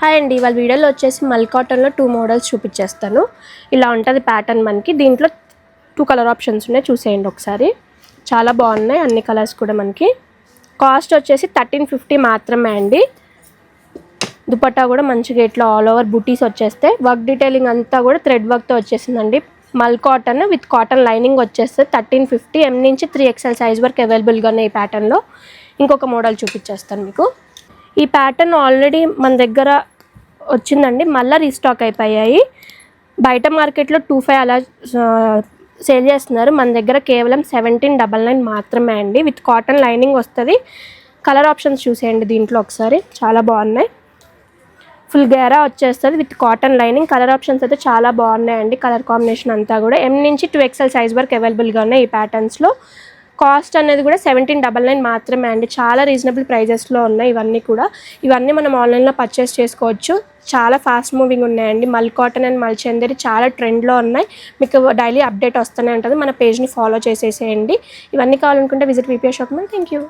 Hi అండి, ఇవాళ వీడియోలో వచ్చేసి మల్ కాటన్లో 2 మోడల్స్ చూపించేస్తాను. ఇలా ఉంటుంది ప్యాటర్న్. మనకి దీంట్లో 2 కలర్ ఆప్షన్స్ ఉన్నాయి, చూసేయండి ఒకసారి. చాలా బాగున్నాయి అన్ని కలర్స్ కూడా. మనకి కాస్ట్ వచ్చేసి 1350 మాత్రమే అండి. దుపట్టా కూడా మంచిగా ఇట్లా ఆల్ ఓవర్ బుటీస్ వచ్చేస్తే వర్క్ డీటెయిలింగ్ అంతా కూడా థ్రెడ్ వర్క్తో వచ్చేసిందండి. మల్ కాటన్ విత్ కాటన్ లైనింగ్ వచ్చేస్తే 1350. M నుంచి 3XL సైజ్ వరకు అవైలబుల్గా ఉన్నాయి ఈ ప్యాటర్న్లో. ఇంకొక మోడల్ చూపించేస్తాను మీకు. ఈ ప్యాటర్న్ ఆల్రెడీ మన దగ్గర వచ్చిందండి, మళ్ళీ రీస్టాక్ అయిపోయాయి. బయట మార్కెట్లో 25 అలా సేల్ చేస్తున్నారు, మన దగ్గర కేవలం 1799 మాత్రమే అండి. విత్ కాటన్ లైనింగ్ వస్తుంది. కలర్ ఆప్షన్స్ చూసేయండి దీంట్లో ఒకసారి, చాలా బాగున్నాయి. ఫుల్ గేరా వచ్చేస్తుంది with cotton lining. Colour options అయితే చాలా బాగున్నాయండి. కలర్ కాంబినేషన్ అంతా కూడా M నుంచి 2XL సైజ్ వరకు అవైలబుల్గా ఉన్నాయి ఈ ప్యాటర్న్స్లో. కాస్ట్ అనేది కూడా 1799 మాత్రమే అండి. చాలా రీజనబుల్ ప్రైజెస్లో ఉన్నాయి ఇవన్నీ కూడా. ఇవన్నీ మనం ఆన్లైన్లో పర్చేస్ చేసుకోవచ్చు. చాలా ఫాస్ట్ మూవింగ్ ఉన్నాయండి. మల్ కాటన్ అండ్ మల్ చందేరి చాలా ట్రెండ్లో ఉన్నాయి. మీకు డైలీ అప్డేట్ వస్తూనే ఉంటుంది. మన పేజ్ని ఫాలో చేసేసేయండి. ఇవన్నీ కావాలనుకుంటే visit VPA shop. Thank you.